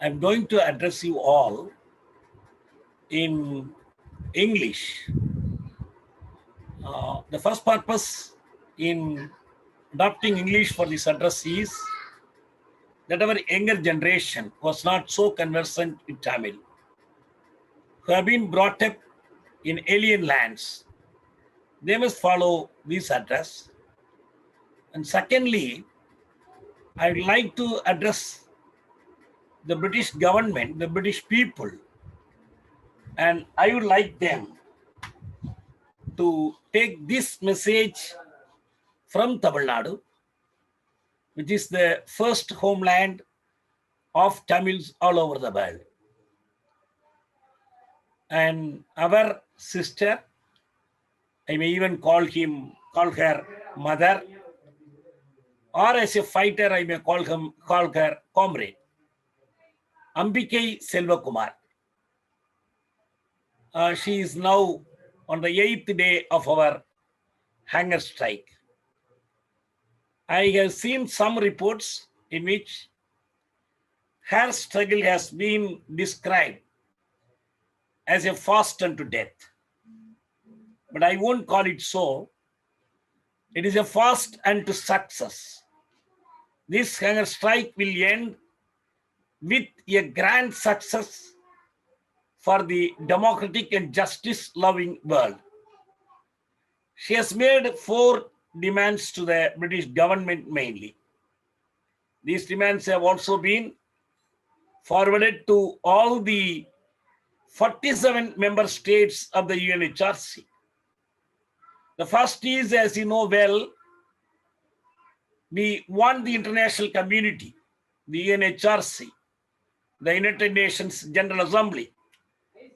I'm going to address you all in English. The first purpose in adopting English for this address is that our younger generation was not so conversant in Tamil, who have been brought up in alien lands. They must follow this address. And secondly, I would like to address the British government, the British people, and I would like them to take this message from Tamil Nadu, which is the first homeland of Tamils all over the world. And our sister, I may even call her mother, or as a fighter, I may call her comrade, Ambike Selvakumar. She is now on the 8th day of our hunger strike. I have seen some reports in which her struggle has been described as a fast unto death. But I won't call it so. It is a fast unto success. This hunger strike will end with a grand success for the democratic and justice-loving world. She has made 4 demands to the British government mainly. These demands have also been forwarded to all the 47 member states of the UNHRC. The first is, as you know well, we want the international community, the UNHRC, the United Nations General Assembly,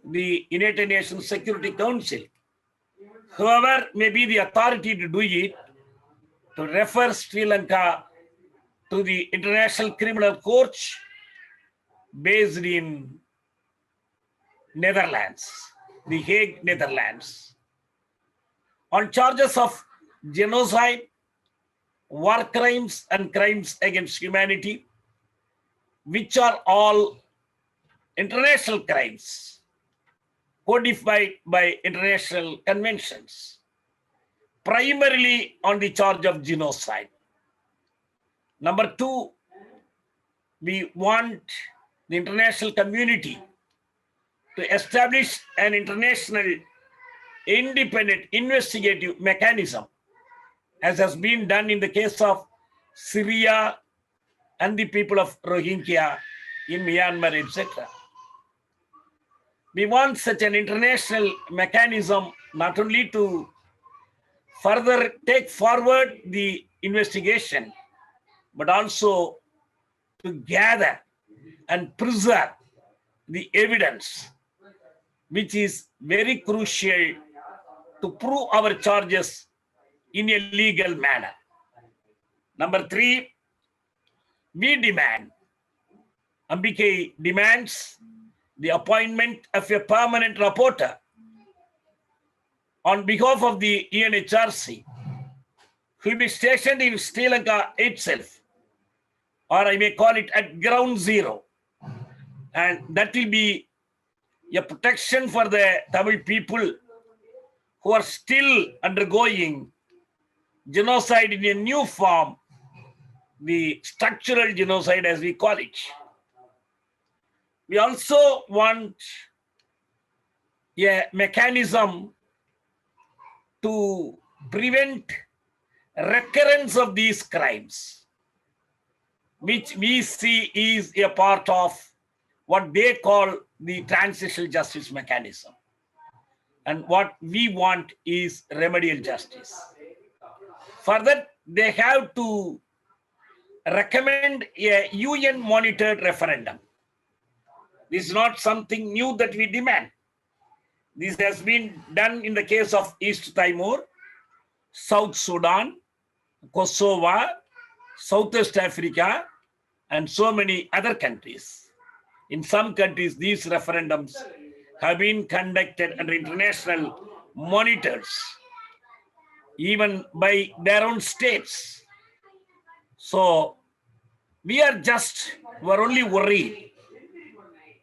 the United Nations Security Council, whoever may be the authority to do it, to refer Sri Lanka to the International Criminal Court based in Netherlands, the Hague, Netherlands, on charges of genocide, war crimes, and crimes against humanity, which are all international crimes codified by international conventions, primarily on the charge of genocide. Number 2, we want the international community to establish an international independent investigative mechanism, as has been done in the case of Syria and the people of Rohingya in Myanmar, etc. We want such an international mechanism not only to further take forward the investigation, but also to gather and preserve the evidence, which is very crucial to prove our charges in a legal manner. Number 3, we demand, Ambike demands the appointment of a permanent reporter on behalf of the UNHRC, who will be stationed in Sri Lanka itself, or I may call it at ground zero. And that will be a protection for the Tamil people who are still undergoing genocide in a new form, the structural genocide as we call it. We also want a mechanism to prevent recurrence of these crimes, which we see is a part of what they call the transitional justice mechanism. And what we want is remedial justice. For that, they have to recommend a UN-monitored referendum. This is not something new that we demand. This has been done in the case of East Timor, South Sudan, Kosovo, Southwest Africa, and so many other countries. In some countries, these referendums have been conducted under international monitors, even by their own states. So we're only worried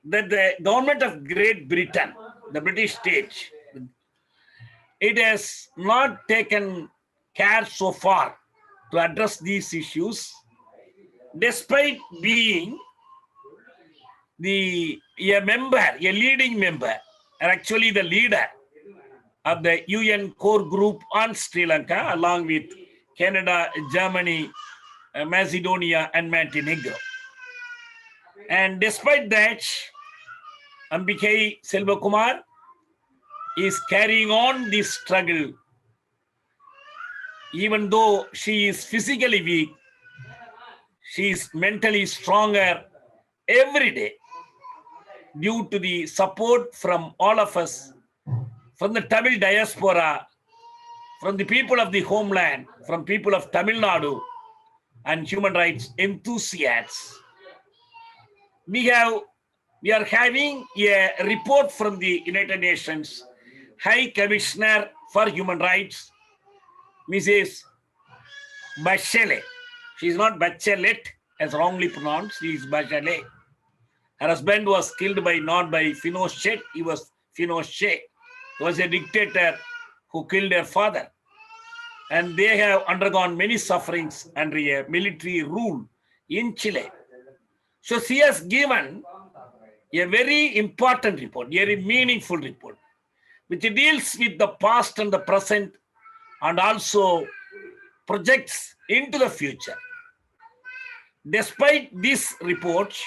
that the government of Great Britain, the British state, it has not taken care so far to address these issues, despite being a member, a leading member, and actually the leader of the UN core group on Sri Lanka, along with Canada, Germany, Macedonia, and Montenegro. And despite that, Ambikai Selvakumar is carrying on this struggle. Even though she is physically weak, she is mentally stronger every day due to the support from all of us, from the Tamil diaspora, from the people of the homeland, from people of Tamil Nadu, and human rights enthusiasts. We are having a report from the United Nations High Commissioner for Human Rights, Mrs. Bachelet. She is not Bachelet, as wrongly pronounced. She is Bachelet. Her husband was killed not by Pinochet. He was Pinochet. He was a dictator who killed her father. And they have undergone many sufferings under a military rule in Chile. So she has given a very important report, a very meaningful report, which deals with the past and the present and also projects into the future. Despite this report,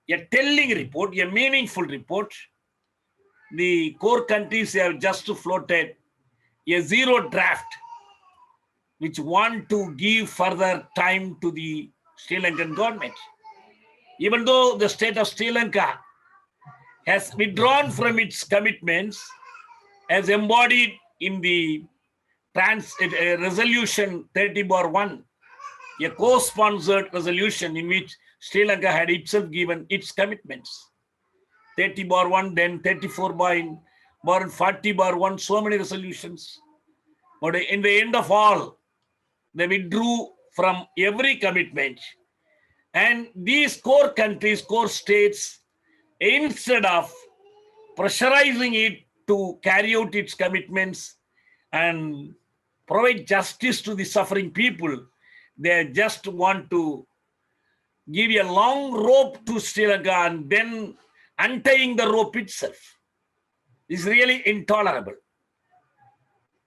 a telling report, a meaningful report, the core countries have just floated a zero draft, which want to give further time to the Sri Lankan government. Even though the state of Sri Lanka has withdrawn from its commitments as embodied in the resolution 30/1, a co-sponsored resolution in which Sri Lanka had itself given its commitments. 30/1, then 34/1, 40/1, so many resolutions. But in the end of all, they withdrew from every commitment. And these core countries, core states, instead of pressurizing it to carry out its commitments and provide justice to the suffering people, they just want to give a long rope to Sri Lanka and then untying the rope itself. This is really intolerable.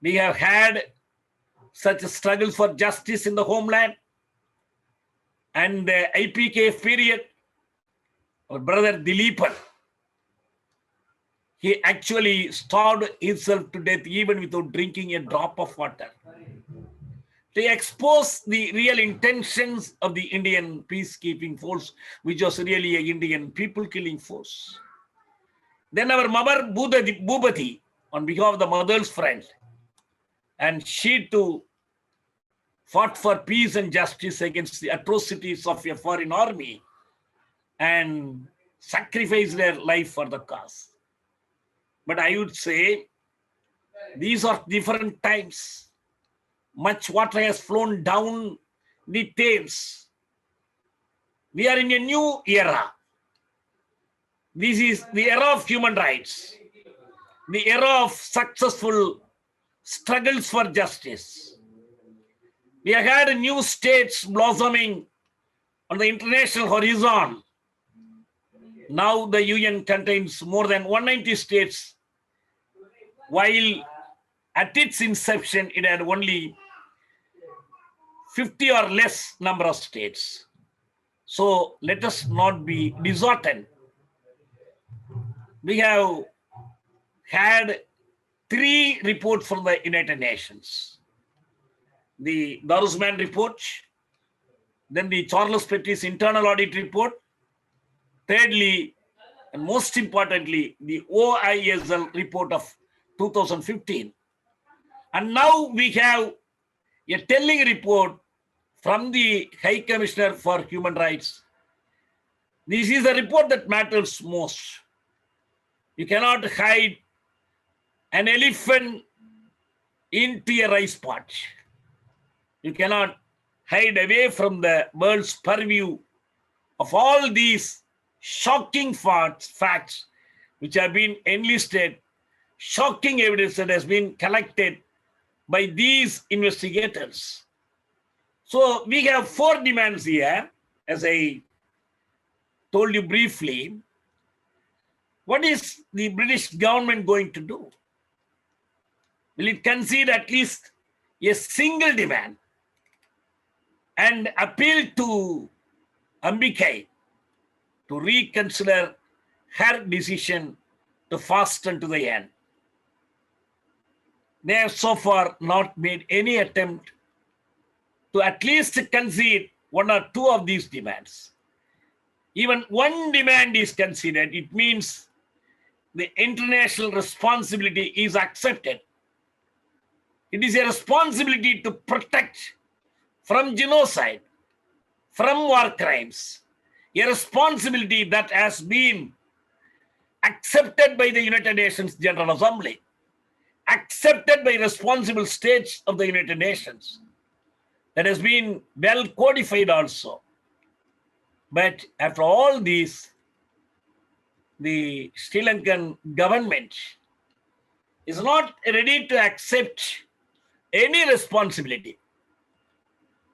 We have had such a struggle for justice in the homeland, and the IPKF period, our brother Dileepan, he actually starved himself to death even without drinking a drop of water. To expose the real intentions of the Indian peacekeeping force, which was really an Indian people-killing force. Then our mother Bhubati, on behalf of the Mother's Friend, and she too fought for peace and justice against the atrocities of a foreign army and sacrificed their life for the cause. But I would say these are different times. Much water has flown down the Thames. We are in a new era. This is the era of human rights, the era of successful struggles for justice. We have had new states blossoming on the international horizon. Now the UN contains more than 190 states, while at its inception it had only 50 or less number of states. So let us not be disheartened. We have had 3 reports from the United Nations. The Darusman report, then the Charles Petty's internal audit report, thirdly, and most importantly, the OISL report of 2015. And now we have a telling report from the High Commissioner for Human Rights. This is a report that matters most. You cannot hide an elephant into a rice pot. You cannot hide away from the world's purview of all these shocking facts which have been enlisted, shocking evidence that has been collected by these investigators. So we have 4 demands here, as I told you briefly. What is the British government going to do? Will it concede at least a single demand and appeal to Ambikai to reconsider her decision to fasten to the end? They have so far not made any attempt to at least concede 1 or 2 of these demands. Even one demand is considered, it means the international responsibility is accepted. It is a responsibility to protect from genocide, from war crimes, a responsibility that has been accepted by the United Nations General Assembly, accepted by responsible states of the United Nations, that has been well codified also. But after all this, the Sri Lankan government is not ready to accept any responsibility.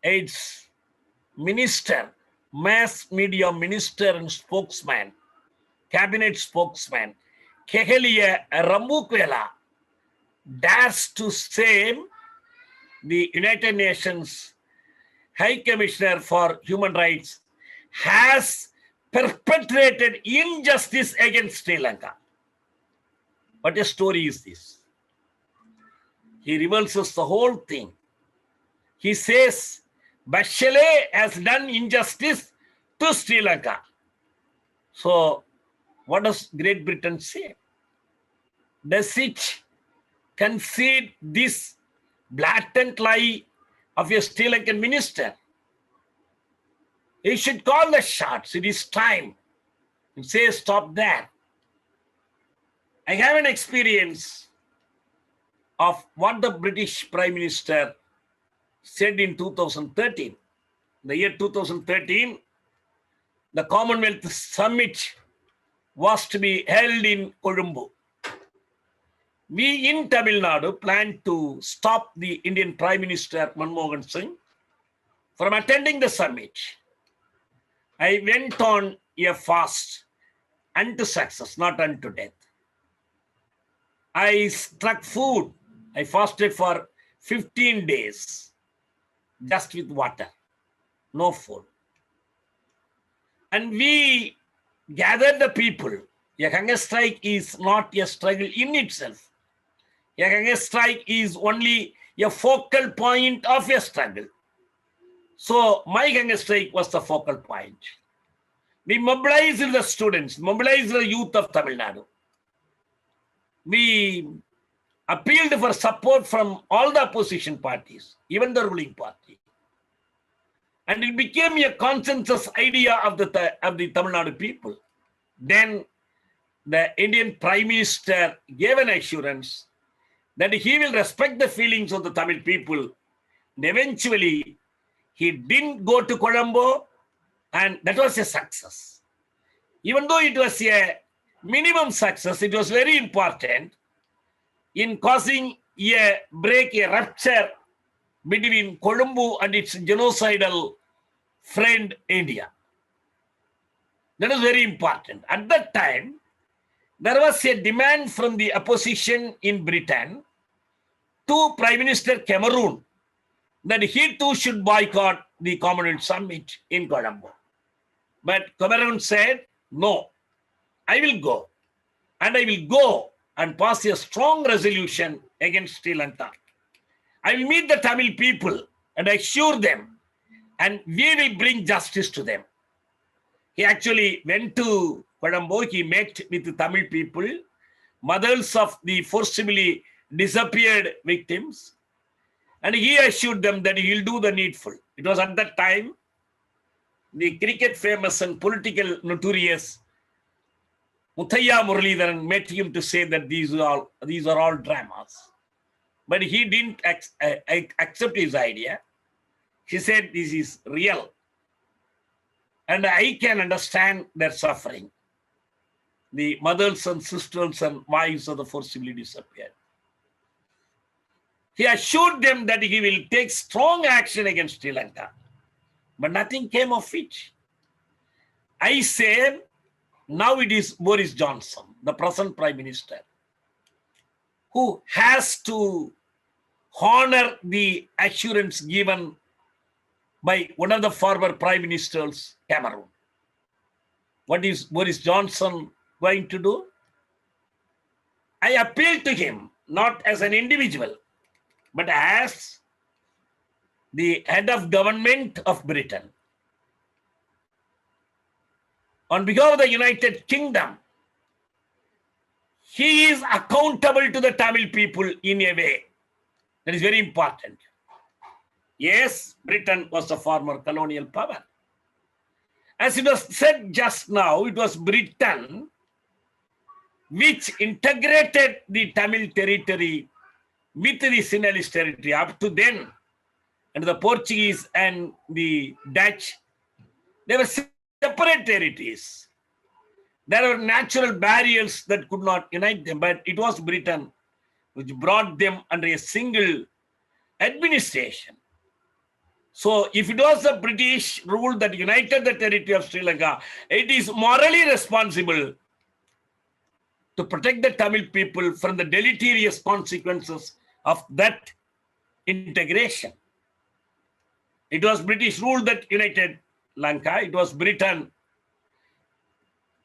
Its minister, mass media minister and spokesman, cabinet spokesman, Kehelia Ramukwela, dares to say the United Nations High Commissioner for Human Rights has perpetrated injustice against Sri Lanka. What a story is this? He reverses the whole thing. He says Bachelet has done injustice to Sri Lanka. So what does Great Britain say? Does it concede this blatant lie of a Sri Lankan minister? He should call the shots. It is time. And say, stop there. I have an experience of what the British Prime Minister said in 2013. The year 2013, the Commonwealth Summit was to be held in Colombo. We in Tamil Nadu planned to stop the Indian Prime Minister Manmohan Singh from attending the summit. I went on a fast unto success, not unto death. I struck food. I fasted for 15 days, just with water, no food. And we gathered the people. A hunger strike is not a struggle in itself. A hunger strike is only a focal point of a struggle. So my hunger strike was the focal point. We mobilized the students, mobilized the youth of Tamil Nadu. We appealed for support from all the opposition parties, even the ruling party. And it became a consensus idea of the Tamil Nadu people. Then the Indian Prime Minister gave an assurance that he will respect the feelings of the Tamil people. And eventually, he didn't go to Colombo, and that was a success. Even though it was a minimum success, it was very important in causing a break, a rupture between Colombo and its genocidal friend India. That is very important. At that time, there was a demand from the opposition in Britain to Prime Minister Cameroon that he too should boycott the Commonwealth Summit in Colombo. But Cameroon said, no, I will go. And I will go and pass a strong resolution against Sri Lanka. I will meet the Tamil people and assure them, and we will bring justice to them. He actually went to Colombo. He met with the Tamil people, mothers of the forcibly disappeared victims, and he assured them that he will do the needful. It was at that time the cricket famous and political notorious Muthaiya Muralidharan met him to say that these are all dramas. But he didn't accept his idea. He said this is real. And I can understand their suffering. The mothers and sisters and wives of the forcibly disappeared. He assured them that he will take strong action against Sri Lanka. But nothing came of it. I say, now it is Boris Johnson, the present Prime Minister, who has to honor the assurance given by one of the former Prime Ministers, Cameron. What is Boris Johnson going to do? I appeal to him, not as an individual, but as the head of government of Britain. On behalf of the United Kingdom, he is accountable to the Tamil people in a way that is very important. Yes, Britain was a former colonial power. As it was said just now, it was Britain which integrated the Tamil territory with the Sinhalese territory up to then. And the Portuguese and the Dutch, they were separate territories. There were natural barriers that could not unite them, but it was Britain which brought them under a single administration. So if it was the British rule that united the territory of Sri Lanka, it is morally responsible to protect the Tamil people from the deleterious consequences of that integration. It was British rule that united Lanka. It was Britain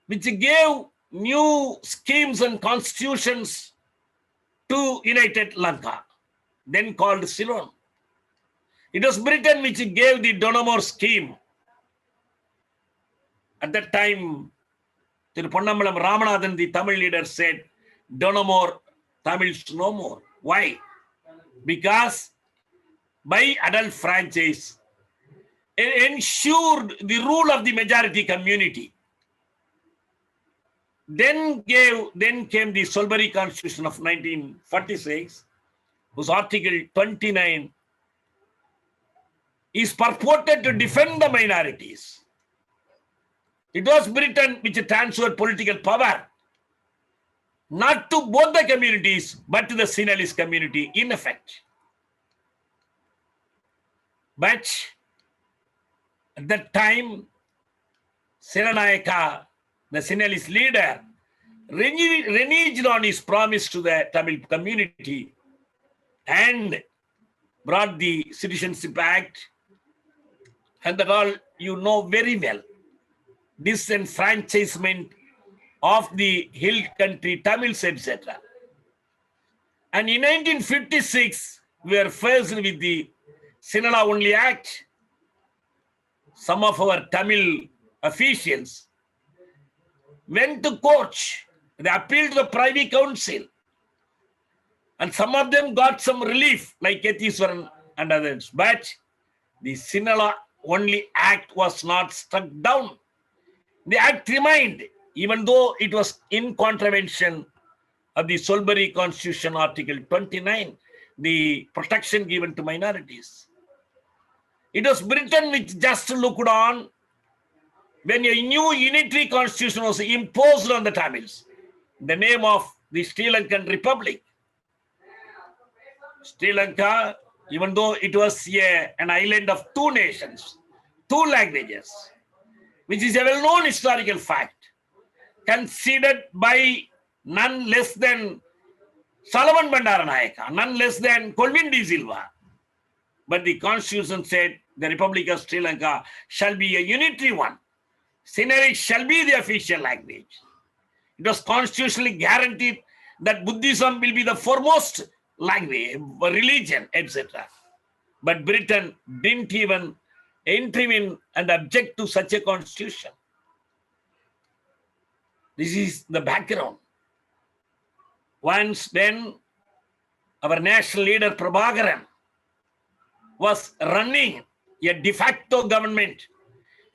which gave new schemes and constitutions to united Lanka, then called Ceylon. It was Britain which gave the Donoughmore scheme. At that time, Tiruponnambalam Ramanathan, the Tamil leader, said, Donoughmore, Tamils no more. Why? Because by adult franchise, it ensured the rule of the majority community. Then came the Solberry Constitution of 1946, whose Article 29 is purported to defend the minorities. It was Britain which transferred political power, not to both the communities, but to the Sinhalese community in effect. But at that time, Seranayaka, the Sinhalese leader, reneged on his promise to the Tamil community and brought the Citizenship Act, and that all you know very well. Disenfranchisement of the hill country Tamils, etc. And in 1956, we were faced with the Sinhala Only Act. Some of our Tamil officials went to court. They appealed to the Privy Council. And some of them got some relief, like Yathiswaran and others. But the Sinhala Only Act was not struck down. The act remained, even though it was in contravention of the Solberry Constitution, Article 29, the protection given to minorities. It was Britain which just looked on when a new unitary constitution was imposed on the Tamils in the name of the Sri Lankan Republic. Sri Lanka, even though it was an island of two nations, two languages, which is a well-known historical fact, considered by none less than Solomon Bandaranayaka, none less than Colvin de Silva. But the constitution said the Republic of Sri Lanka shall be a unitary one. Sinhalese shall be the official language. It was constitutionally guaranteed that Buddhism will be the foremost language, religion, etc. But Britain didn't even intervene and object to such a constitution. This is the background. Once when our national leader Prabhakaran was running a de facto government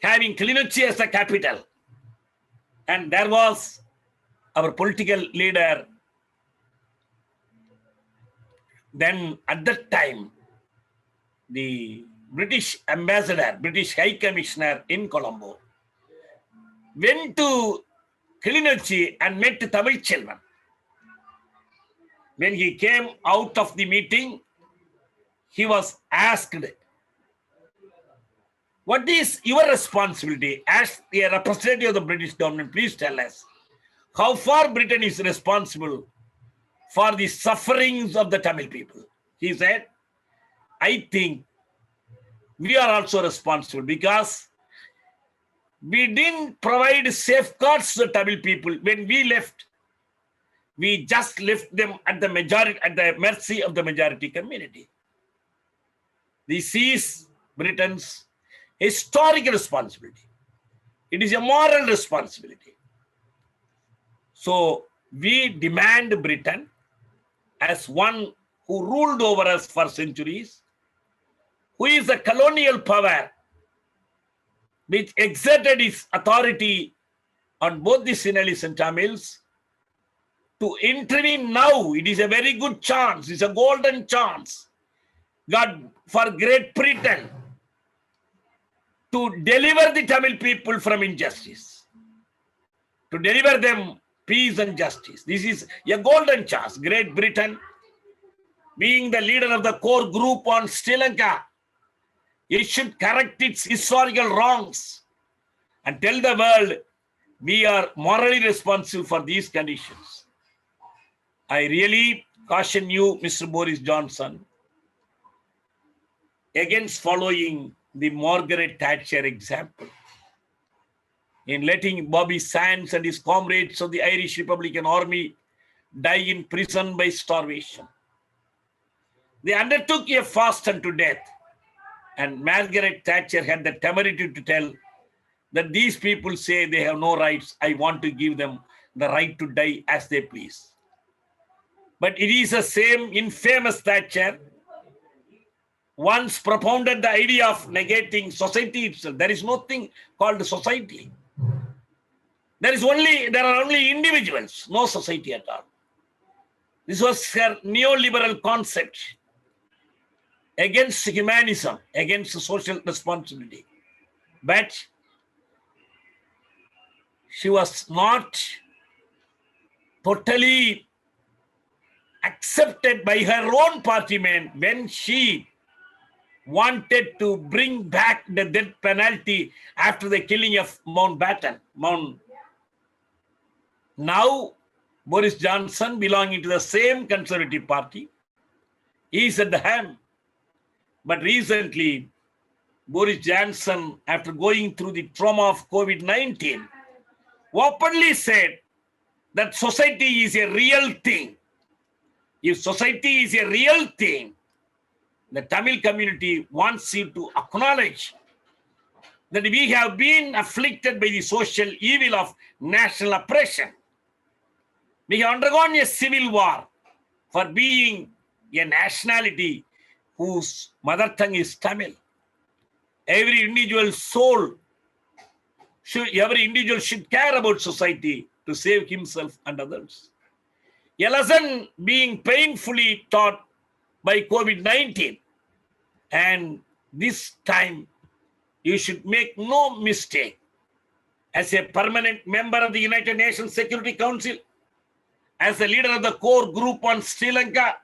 having Kilinochchi as the capital, and there was our political leader, then at that time the British ambassador, British High Commissioner in Colombo, went to Kilinochi and met Tamil Chelvan. When he came out of the meeting, he was asked, what is your responsibility as a representative of the British government? Please tell us how far Britain is responsible for the sufferings of the Tamil people. He said, I think we are also responsible because we didn't provide safeguards to the Tamil people. When we left, we just left them at the mercy of the majority community. This is Britain's historic responsibility. It is a moral responsibility. So we demand Britain as one who ruled over us for centuries, who is a colonial power which exerted its authority on both the Sinhalese and Tamils, to intervene now. It is a very good chance. It's a golden chance. God, for Great Britain to deliver the Tamil people from injustice, to deliver them peace and justice. This is a golden chance. Great Britain, being the leader of the core group on Sri Lanka, it should correct its historical wrongs and tell the world we are morally responsible for these conditions. I really caution you, Mr. Boris Johnson, against following the Margaret Thatcher example in letting Bobby Sands and his comrades of the Irish Republican Army die in prison by starvation. They undertook a fast unto death, and Margaret Thatcher had the temerity to tell that these people say they have no rights. I want to give them the right to die as they please. But it is the same infamous Thatcher once propounded the idea of negating society itself. There is nothing called society. There are only individuals, no society at all. This was her neoliberal concept against humanism, against social responsibility. But she was not totally accepted by her own partymen when she wanted to bring back the death penalty after the killing of Mountbatten. Now, Boris Johnson, belonging to the same Conservative Party, is at the helm. But recently, Boris Johnson, after going through the trauma of COVID-19, openly said that society is a real thing. If society is a real thing, the Tamil community wants you to acknowledge that we have been afflicted by the social evil of national oppression. We have undergone a civil war for being a nationality whose mother tongue is Tamil. Every individual should care about society to save himself and others. A lesson being painfully taught by COVID-19. And this time, you should make no mistake. As a permanent member of the United Nations Security Council, as a leader of the core group on Sri Lanka,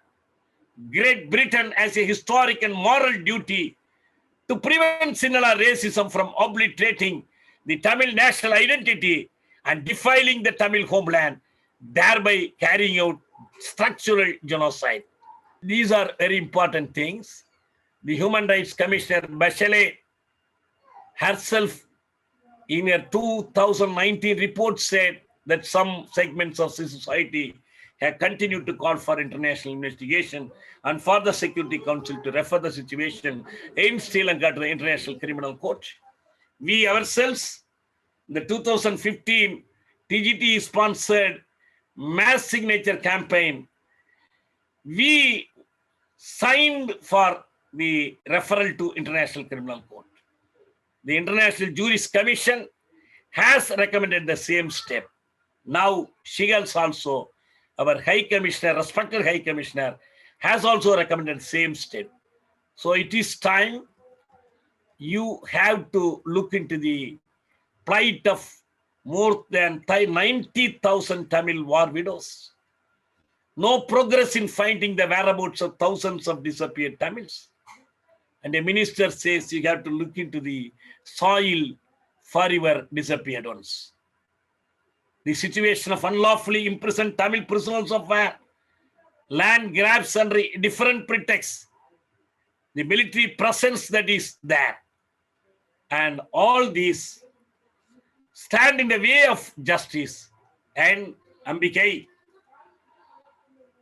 Great Britain has a historic and moral duty to prevent Sinhala racism from obliterating the Tamil national identity and defiling the Tamil homeland, thereby carrying out structural genocide. These are very important things. The Human Rights Commissioner Bachelet herself in her 2019 report said that some segments of society have continued to call for international investigation and for the Security Council to refer the situation in Sri Lanka to the International Criminal Court. We ourselves, the 2015 TGT-sponsored mass signature campaign, we signed for the referral to International Criminal Court. The International Jurist Commission has recommended the same step. Now, Shigel's also, our High Commissioner, respected High Commissioner, has also recommended the same step. So it is time you have to look into the plight of more than 90,000 Tamil war widows. No progress in finding the whereabouts of thousands of disappeared Tamils. And a minister says you have to look into the soil for your disappeared ones. The situation of unlawfully imprisoned Tamil prisoners of war, land grabs under different pretexts, the military presence that is there, and all these stand in the way of justice. And Ambikai,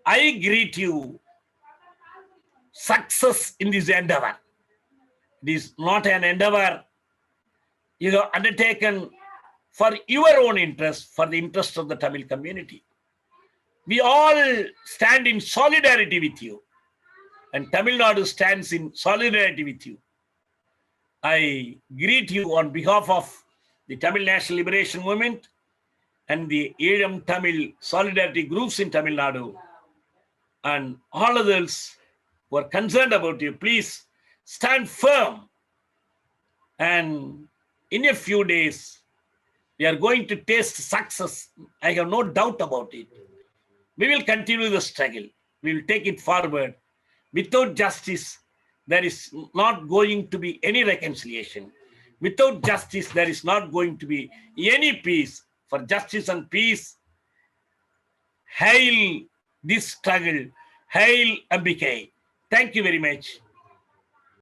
I greet you success in this endeavor. It is not an endeavor you have undertaken for your own interest, for the interest of the Tamil community. We all stand in solidarity with you, and Tamil Nadu stands in solidarity with you. I greet you on behalf of the Tamil National Liberation Movement and the Elam Tamil solidarity groups in Tamil Nadu, and all others who are concerned about you. Please stand firm, and in a few days, we are going to taste success. I have no doubt about it. We will continue the struggle. We will take it forward. Without justice, there is not going to be any reconciliation. Without justice, there is not going to be any peace. For justice and peace, hail this struggle. Hail Ambike. Thank you very much.